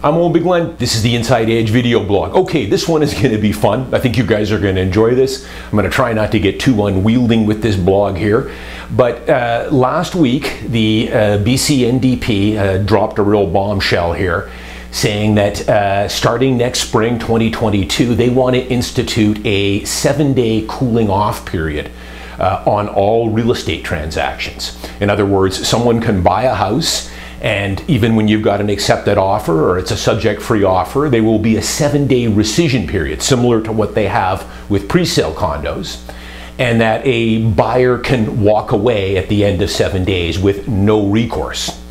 I'm Owen Bigland. This is the Inside Edge video blog. Okay, this one is going to be fun. I think you guys are going to enjoy this. I'm going to try not to get too unwielding with this blog here. But last week, the BC NDP dropped a real bombshell here, saying that starting next spring 2022, they want to institute a 7-day cooling off period on all real estate transactions. In other words, someone can buy a house, and even when you've got an accepted offer or it's a subject-free offer, there will be a 7-day rescission period, similar to what they have with pre-sale condos, and that a buyer can walk away at the end of 7 days with no recourse.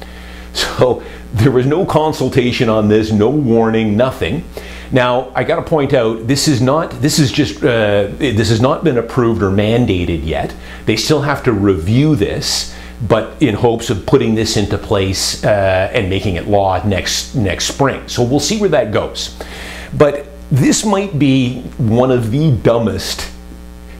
So there was no consultation on this, no warning, nothing. Now, I got to point out, this has not been approved or mandated yet. They still have to review this, but in hopes of putting this into place and making it law next spring. So we'll see where that goes. But this might be one of the dumbest,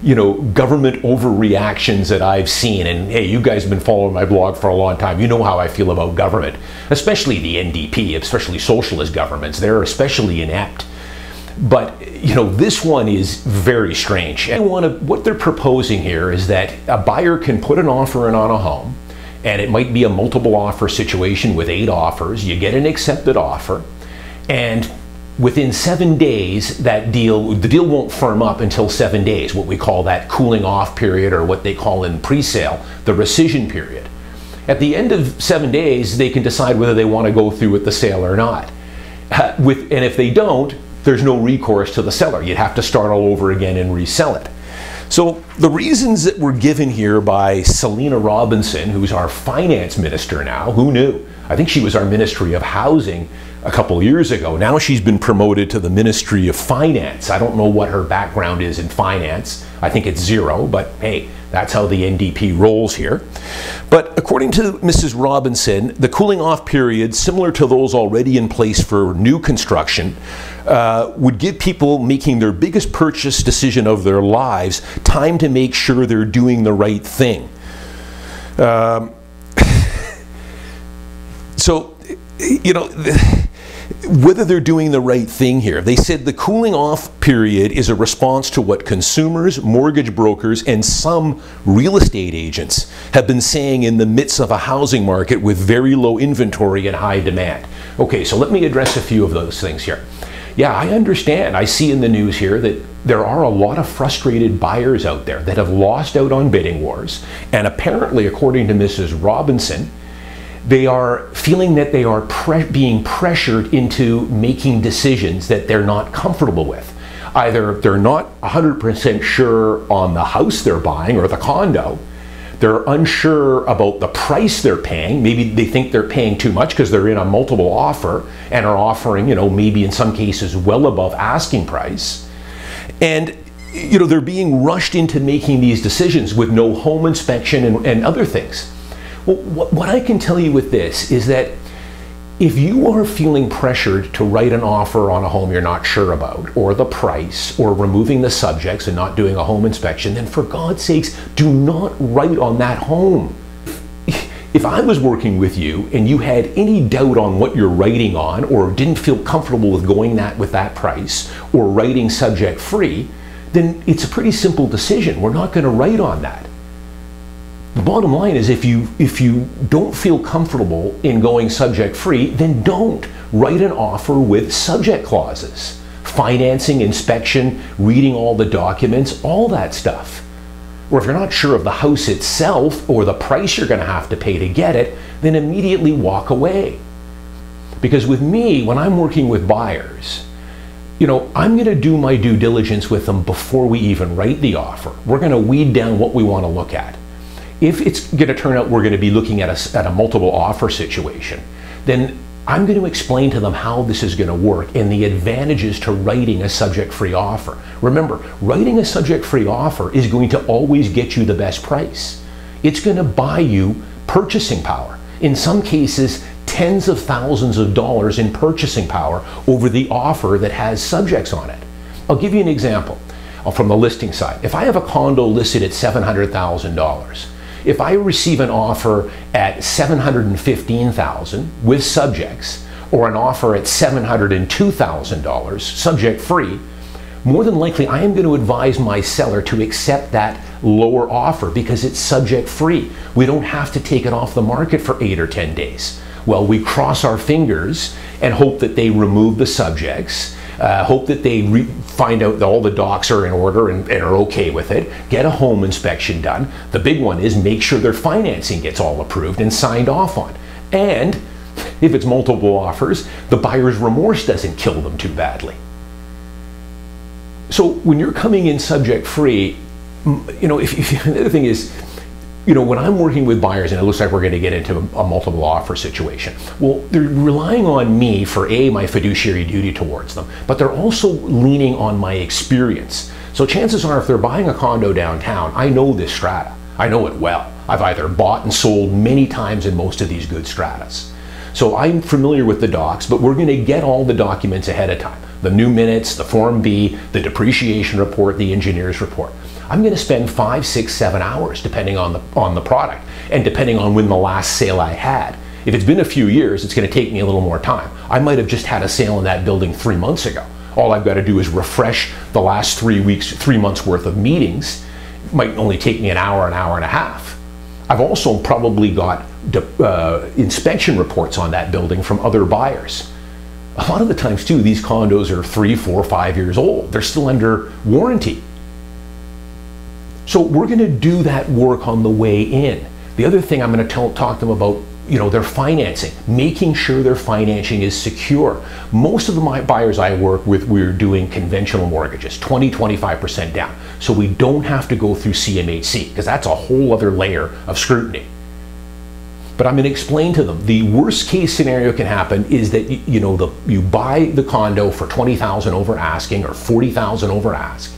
government overreactions that I've seen. And hey, you guys have been following my blog for a long time. You know how I feel about government, especially the NDP, especially socialist governments. They're especially inept. But this one is very strange. What they're proposing here is that a buyer can put an offer in on a home, and it might be a multiple offer situation with 8 offers. You get an accepted offer, and within 7 days, the deal won't firm up until 7 days, what we call that cooling off period, or what they call in pre-sale, the rescission period. At the end of 7 days, they can decide whether they want to go through with the sale or not. And if they don't, there's no recourse to the seller. You'd have to start all over again and resell it. So the reasons that were given here by Selina Robinson, who's our finance minister now, who knew? I think she was our Ministry of Housing a couple years ago. Now she's been promoted to the Ministry of Finance. I don't know what her background is in finance. I think it's zero, but hey, that's how the NDP rolls here. But according to Mrs. Robinson, the cooling off period, similar to those already in place for new construction, would give people making their biggest purchase decision of their lives time to make sure they're doing the right thing. So, whether they're doing the right thing here. They said the cooling off period is a response to what consumers, mortgage brokers, and some real estate agents have been saying in the midst of a housing market with very low inventory and high demand. Okay, so let me address a few of those things here. Yeah, I understand. I see in the news here that there are a lot of frustrated buyers out there that have lost out on bidding wars, and apparently, according to Mrs. Robinson, they are feeling that they are being pressured into making decisions that they're not comfortable with. Either they're not 100% sure on the house they're buying or the condo, they're unsure about the price they're paying. Maybe they think they're paying too much because they're in a multiple offer and are offering, maybe in some cases well above asking price. And they're being rushed into making these decisions with no home inspection and other things. Well, what I can tell you with this is that if you are feeling pressured to write an offer on a home you're not sure about, or the price, or removing the subjects and not doing a home inspection, then for God's sakes, do not write on that home. If I was working with you and you had any doubt on what you're writing on, or didn't feel comfortable with going with that price, or writing subject free, then it's a pretty simple decision. We're not going to write on that. The bottom line is if you don't feel comfortable in going subject free, then don't write an offer with subject clauses. Financing, inspection, reading all the documents, all that stuff. Or if you're not sure of the house itself or the price you're going to have to pay to get it, then immediately walk away. Because with me, when I'm working with buyers, I'm going to do my due diligence with them before we even write the offer. We're going to weed down what we want to look at. If it's going to turn out we're going to be looking at a multiple offer situation, then I'm going to explain to them how this is going to work and the advantages to writing a subject-free offer. Remember, writing a subject-free offer is going to always get you the best price. It's going to buy you purchasing power. In some cases, tens of thousands of dollars in purchasing power over the offer that has subjects on it. I'll give you an example from the listing side. If I have a condo listed at $700,000, if I receive an offer at $715,000 with subjects, or an offer at $702,000, subject free, more than likely I am going to advise my seller to accept that lower offer because it's subject free. We don't have to take it off the market for 8 or 10 days. Well, we cross our fingers and hope that they remove the subjects, hope that they find out that all the docs are in order and are okay with it, get a home inspection done. The big one is make sure their financing gets all approved and signed off on. And if it's multiple offers, the buyer's remorse doesn't kill them too badly. So when you're coming in subject free, the other thing is, when I'm working with buyers and it looks like we're going to get into a multiple offer situation, well, they're relying on me for my fiduciary duty towards them, but they're also leaning on my experience. So chances are if they're buying a condo downtown, I know this strata. I know it well. I've either bought and sold many times in most of these good stratas. So I'm familiar with the docs, but we're going to get all the documents ahead of time. The new minutes, the Form B, the depreciation report, the engineer's report. I'm going to spend 5, 6, 7 hours depending on the product and depending on when the last sale I had. If it's been a few years, it's going to take me a little more time. I might have just had a sale in that building 3 months ago. All I've got to do is refresh the last 3 months worth of meetings. It might only take me an hour and a half. I've also probably got inspection reports on that building from other buyers. A lot of the times too, these condos are 3, 4, 5 years old. They're still under warranty. So we're going to do that work on the way in. The other thing I'm going to talk to them about, their financing, making sure their financing is secure. Most of the buyers I work with, we're doing conventional mortgages, 20, 25% down. So we don't have to go through CMHC because that's a whole other layer of scrutiny. But I'm going to explain to them the worst case scenario can happen is that you buy the condo for $20,000 over asking or $40,000 over ask,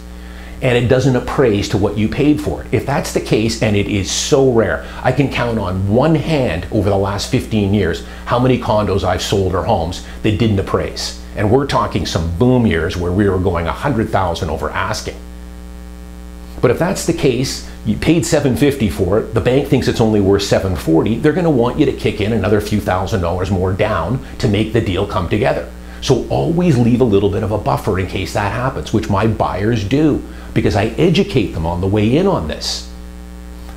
and it doesn't appraise to what you paid for it. If that's the case, and it is so rare, I can count on one hand over the last 15 years how many condos I've sold or homes that didn't appraise. And we're talking some boom years where we were going $100,000 over asking. But if that's the case, you paid $750 for it, the bank thinks it's only worth $740, they're going to want you to kick in another few $1,000s more down to make the deal come together. So always leave a little bit of a buffer in case that happens, which my buyers do, because I educate them on the way in on this.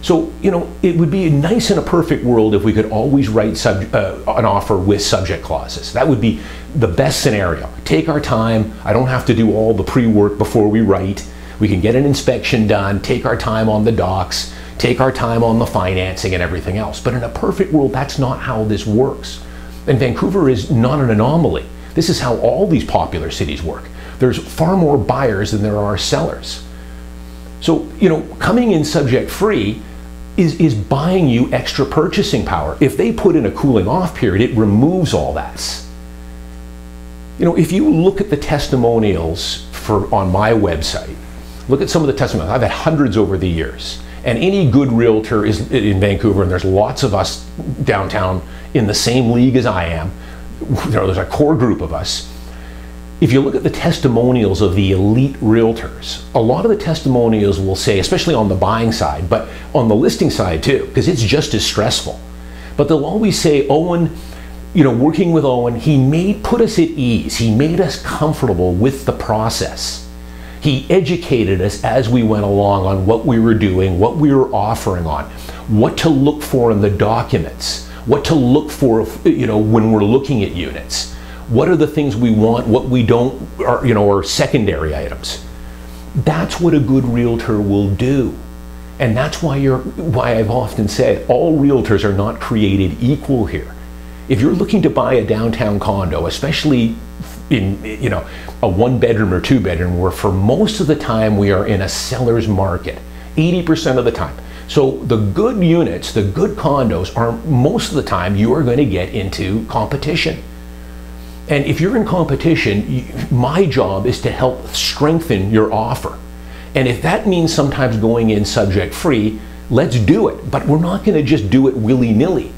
So, it would be nice in a perfect world if we could always write an offer with subject clauses. That would be the best scenario. Take our time. I don't have to do all the pre-work before we write. We can get an inspection done, take our time on the docs, take our time on the financing and everything else. But in a perfect world, that's not how this works. And Vancouver is not an anomaly. This is how all these popular cities work. There's far more buyers than there are sellers. So, coming in subject free is buying you extra purchasing power. If they put in a cooling off period, it removes all that. If you look at the testimonials on my website, look at some of the testimonials. I've had hundreds over the years. And any good realtor is in Vancouver, and there's lots of us downtown in the same league as I am. There's a core group of us. If you look at the testimonials of the elite realtors, a lot of the testimonials will say, especially on the buying side, but on the listing side too, because it's just as stressful. But they'll always say, Owen, working with Owen, he put us at ease. He made us comfortable with the process. He educated us as we went along on what we were doing, what we were offering on, what to look for in the documents, what to look for, when we're looking at units. What are the things we want, what we don't, or secondary items. That's what a good realtor will do. And that's why I've often said all realtors are not created equal here. If you're looking to buy a downtown condo, especially in a 1-bedroom or 2-bedroom, where for most of the time we are in a seller's market, 80% of the time. So the good units, the good condos are most of the time you are going to get into competition. And if you're in competition, my job is to help strengthen your offer. And if that means sometimes going in subject free, let's do it. But we're not going to just do it willy-nilly.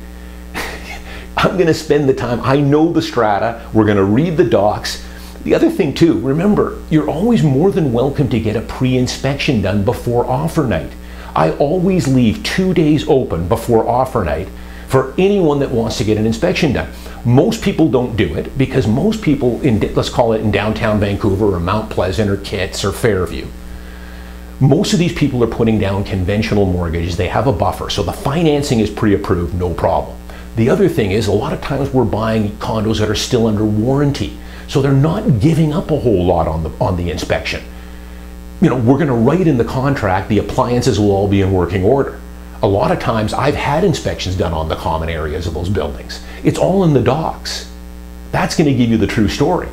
I'm going to spend the time. I know the strata. We're going to read the docs. The other thing too, remember, you're always more than welcome to get a pre-inspection done before offer night. I always leave 2 days open before offer night for anyone that wants to get an inspection done. Most people don't do it because most people in, let's call it in downtown Vancouver or Mount Pleasant or Kitts or Fairview, most of these people are putting down conventional mortgages. They have a buffer, so the financing is pre-approved, no problem. The other thing is a lot of times we're buying condos that are still under warranty, so they're not giving up a whole lot on the inspection. You know, we're going to write in the contract the appliances will all be in working order. A lot of times I've had inspections done on the common areas of those buildings. It's all in the docs. That's going to give you the true story.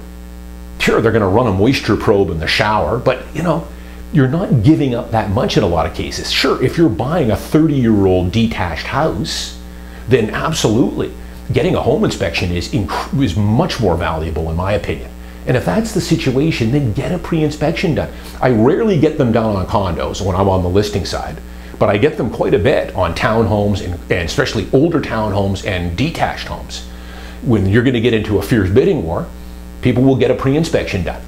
Sure, they're going to run a moisture probe in the shower, but you know, you're not giving up that much in a lot of cases. Sure, if you're buying a 30-year-old detached house, then absolutely, getting a home inspection is much more valuable in my opinion. And if that's the situation, then get a pre-inspection done. I rarely get them done on condos when I'm on the listing side, but I get them quite a bit on townhomes and especially older townhomes and detached homes. When you're going to get into a fierce bidding war, people will get a pre-inspection done.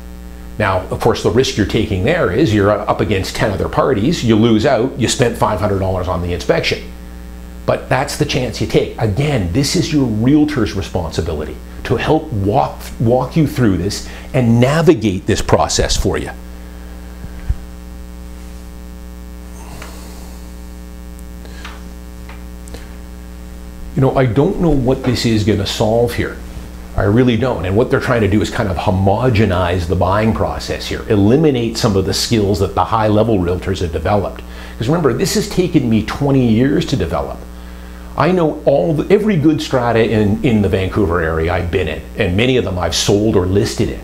Now, of course, the risk you're taking there is you're up against 10 other parties, you lose out, you spent $500 on the inspection. But that's the chance you take. Again, this is your realtor's responsibility to help walk you through this and navigate this process for you. You know, I don't know what this is going to solve here. I really don't. And what they're trying to do is kind of homogenize the buying process here, eliminate some of the skills that the high-level realtors have developed. Because remember, this has taken me 20 years to develop. I know every good strata in the Vancouver area I've been in, and many of them I've sold or listed in.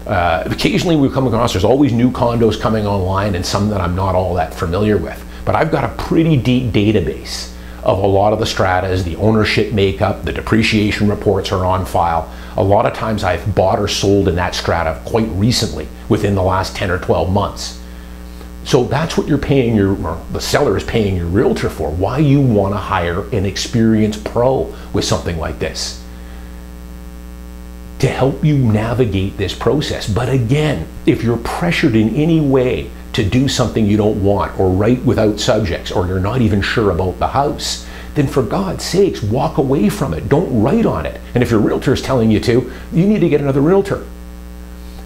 Occasionally we come across, there's always new condos coming online and some that I'm not all that familiar with. But I've got a pretty deep database of a lot of the stratas, the ownership makeup, the depreciation reports are on file. A lot of times I've bought or sold in that strata quite recently, within the last 10 or 12 months. So that's what you're paying or the seller is paying your realtor for. Why you want to hire an experienced pro with something like this, to help you navigate this process. But again, if you're pressured in any way to do something you don't want, or write without subjects, or you're not even sure about the house, then for God's sakes, walk away from it. Don't write on it. And if your realtor is telling you to, you need to get another realtor.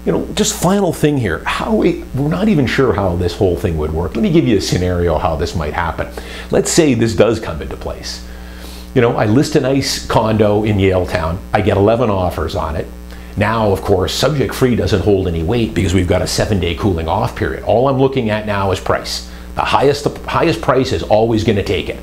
You know, just final thing here, we're not even sure how this whole thing would work. Let me give you a scenario how this might happen. Let's say this does come into place. You know, I list a nice condo in Yaletown, I get 11 offers on it. Now, of course, subject free doesn't hold any weight because we've got a 7-day cooling off period. All I'm looking at now is price. The highest price is always going to take it.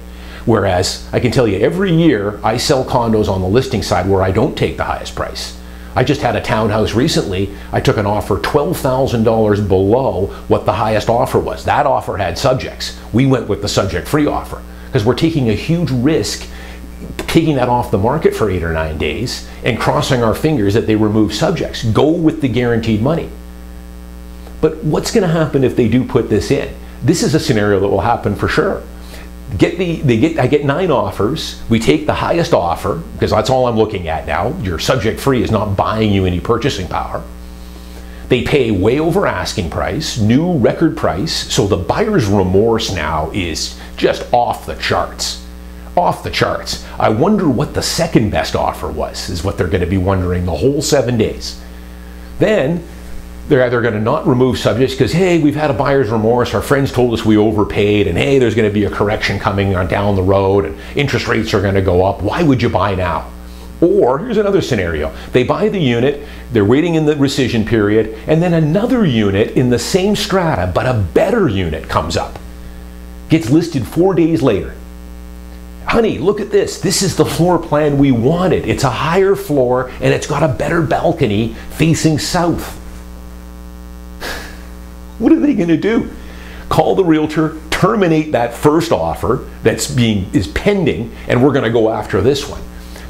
Whereas I can tell you every year I sell condos on the listing side where I don't take the highest price. I just had a townhouse recently. I took an offer $12,000 below what the highest offer was. That offer had subjects. We went with the subject-free offer because we're taking a huge risk taking that off the market for 8 or 9 days and crossing our fingers that they remove subjects. Go with the guaranteed money. But what's going to happen if they do put this in? This is a scenario that will happen for sure. I get 9 offers. We take the highest offer because that's all I'm looking at now. Your subject free is not buying you any purchasing power. They pay way over asking price, new record price. So the buyer's remorse now is just off the charts. Off the charts. I wonder what the second best offer was, is what they're going to be wondering the whole 7 days. Then they're either going to not remove subjects because, hey, we've had a buyer's remorse, our friends told us we overpaid, and hey, there's going to be a correction coming on down the road, and interest rates are going to go up. Why would you buy now? Or here's another scenario. They buy the unit, they're waiting in the rescission period, and then another unit in the same strata, but a better unit comes up. Gets listed 4 days later. Honey, look at this. This is the floor plan we wanted. It's a higher floor, and it's got a better balcony facing south. What are they going to do? Call the realtor, terminate that first offer is pending, and we're going to go after this one.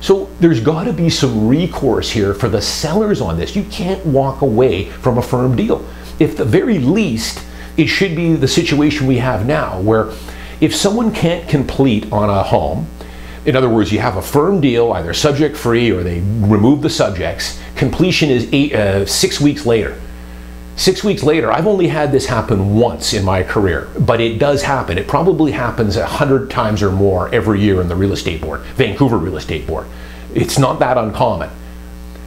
So there's got to be some recourse here for the sellers on this. You can't walk away from a firm deal. If the very least, it should be the situation we have now, where if someone can't complete on a home, in other words, you have a firm deal, either subject free or they remove the subjects, completion is 6 weeks later. 6 weeks later, I've only had this happen once in my career, but it does happen. It probably happens 100 times or more every year in the real estate board, Vancouver Real Estate Board. It's not that uncommon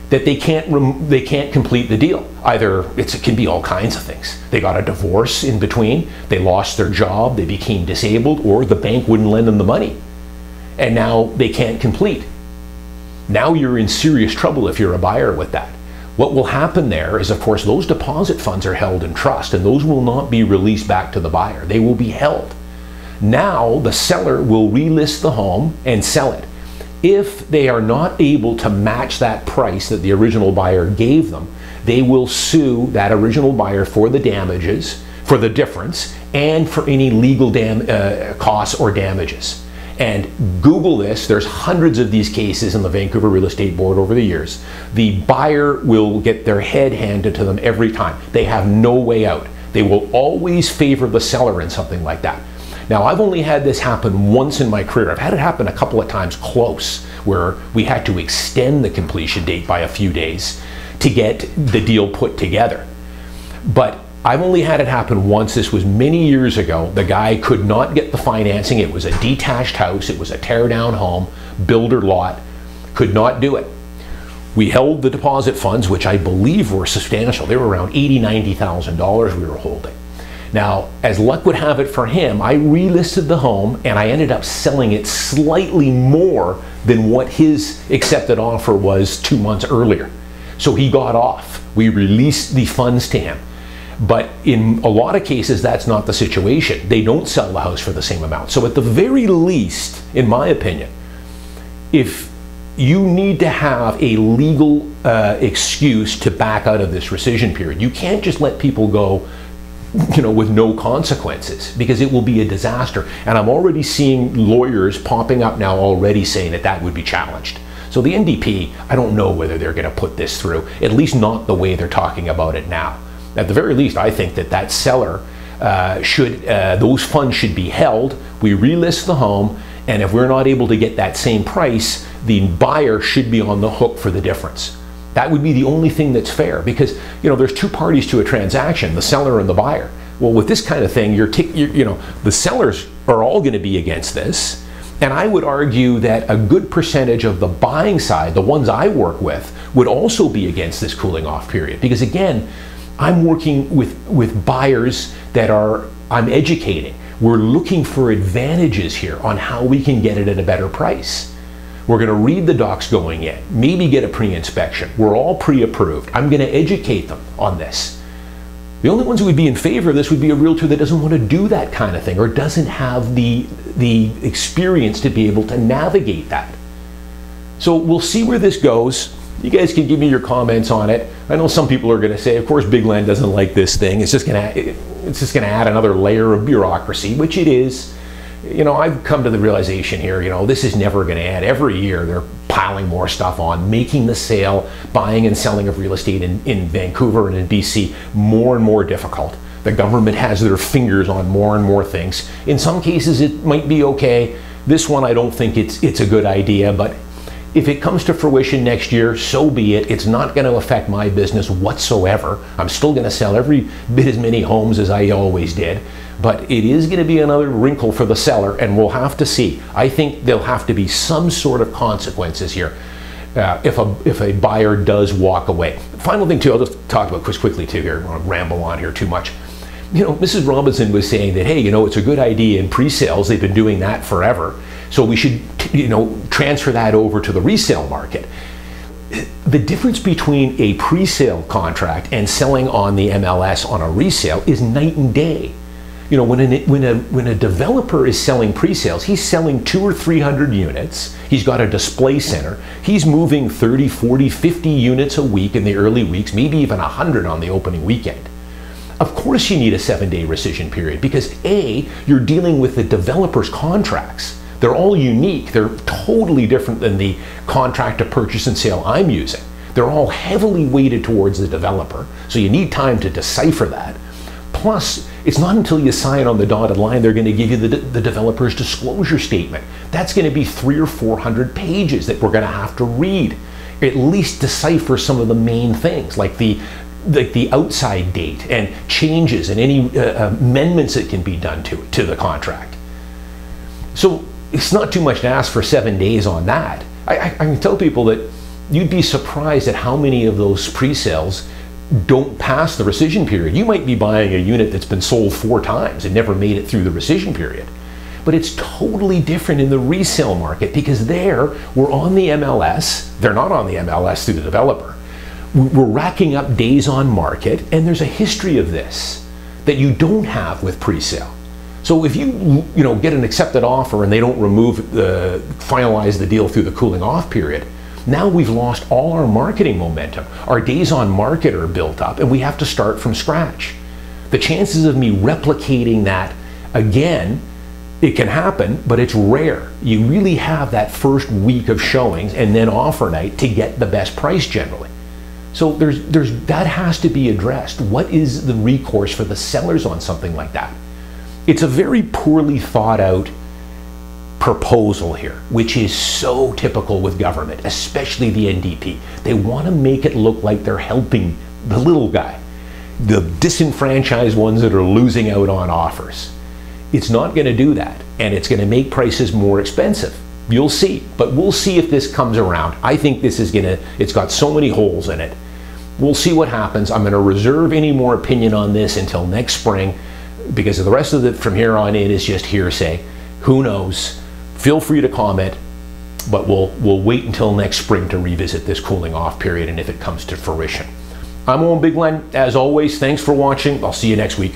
that they can't complete the deal. Either it can be all kinds of things. They got a divorce in between, they lost their job, they became disabled, or the bank wouldn't lend them the money. And now they can't complete. Now you're in serious trouble if you're a buyer with that. What will happen there is, of course, those deposit funds are held in trust, and those will not be released back to the buyer. They will be held. Now the seller will relist the home and sell it. If they are not able to match that price that the original buyer gave them, they will sue that original buyer for the damages, for the difference, and for any legal costs or damages. And Google this, there's hundreds of these cases in the Vancouver Real Estate Board over the years. The buyer will get their head handed to them every time. They have no way out. They will always favor the seller in something like that. Now, I've only had this happen once in my career. I've had it happen a couple of times close, where we had to extend the completion date by a few days to get the deal put together. But I've only had it happen once. This was many years ago. The guy could not get the financing. It was a detached house. It was a tear-down home, builder lot. Could not do it. We held the deposit funds, which I believe were substantial. They were around $80,000, $90,000 we were holding. Now, as luck would have it for him, I relisted the home and I ended up selling it slightly more than what his accepted offer was 2 months earlier. So he got off. We released the funds to him. But in a lot of cases, that's not the situation. They don't sell the house for the same amount. So at the very least, in my opinion, if you need to have a legal excuse to back out of this rescission period, you can't just let people go, you know, with no consequences, because it will be a disaster. And I'm already seeing lawyers popping up now already saying that that would be challenged. So the NDP, I don't know whether they're going to put this through, at least not the way they're talking about it now. At the very least, I think that that seller those funds should be held. We relist the home, and if we're not able to get that same price, the buyer should be on the hook for the difference. That would be the only thing that's fair, because, you know, there's two parties to a transaction, the seller and the buyer. Well, with this kind of thing, you know, the sellers are all going to be against this. And I would argue that a good percentage of the buying side, the ones I work with, would also be against this cooling off period. Because again, I'm working with buyers that I'm educating. We're looking for advantages here on how we can get it at a better price. We're going to read the docs going in, maybe get a pre-inspection. We're all pre-approved. I'm going to educate them on this. The only ones who would be in favor of this would be a realtor that doesn't want to do that kind of thing, or doesn't have the experience to be able to navigate that. So we'll see where this goes. You guys can give me your comments on it. I know some people are going to say, of course, Bigland doesn't like this thing. It's just going to add another layer of bureaucracy, which it is. You know, I've come to the realization here, you know, this is never going to end. Every year they're piling more stuff on, making the sale, buying and selling of real estate in Vancouver and in BC more and more difficult. The government has their fingers on more and more things. In some cases it might be okay. This one, I don't think it's a good idea, but if it comes to fruition next year, so be it. It's not going to affect my business whatsoever. I'm still going to sell every bit as many homes as I always did. But it is going to be another wrinkle for the seller, and we'll have to see. I think there'll have to be some sort of consequences here if a buyer does walk away. Final thing too, I'll just talk about quickly too here. I don't want to ramble on here too much. You know, Mrs. Robinson was saying that, hey, you know, it's a good idea in pre-sales. They've been doing that forever. So we should, you know, transfer that over to the resale market. The difference between a pre-sale contract and selling on the MLS on a resale is night and day. You know, when a developer is selling pre-sales, he's selling 200 or 300 units. He's got a display center. He's moving 30, 40, 50 units a week in the early weeks, maybe even 100 on the opening weekend. Of course you need a 7-day rescission period, because A, you're dealing with the developer's contracts. They're all unique. They're totally different than the contract to purchase and sale I'm using. They're all heavily weighted towards the developer, so you need time to decipher that. Plus, it's not until you sign on the dotted line they're going to give you the developer's disclosure statement. That's going to be 300 or 400 pages that we're going to have to read. At least decipher some of the main things, like the like the outside date and changes and any amendments that can be done to the contract. So it's not too much to ask for 7 days on that. I can tell people that you'd be surprised at how many of those pre-sales don't pass the rescission period. You might be buying a unit that's been sold 4 times and never made it through the rescission period. But it's totally different in the resale market, because there we're on the MLS. They're not on the MLS through the developer. We're racking up days on market, and there's a history of this that you don't have with pre-sale. So if you get an accepted offer and they don't finalize the deal through the cooling off period, now we've lost all our marketing momentum. Our days on market are built up and we have to start from scratch. The chances of me replicating that again, it can happen, but it's rare. You really have that first week of showings and then offer night to get the best price generally. So that has to be addressed. What is the recourse for the sellers on something like that? It's a very poorly thought out proposal here, which is so typical with government, especially the NDP. They want to make it look like they're helping the little guy, the disenfranchised ones that are losing out on offers. It's not going to do that, and it's going to make prices more expensive. You'll see, but we'll see if this comes around. I think this is it's got so many holes in it. We'll see what happens. I'm going to reserve any more opinion on this until next spring, because the rest of it from here on in is just hearsay. Who knows? Feel free to comment, but we'll wait until next spring to revisit this cooling off period and if it comes to fruition. I'm Owen Bigland. As always, thanks for watching. I'll see you next week.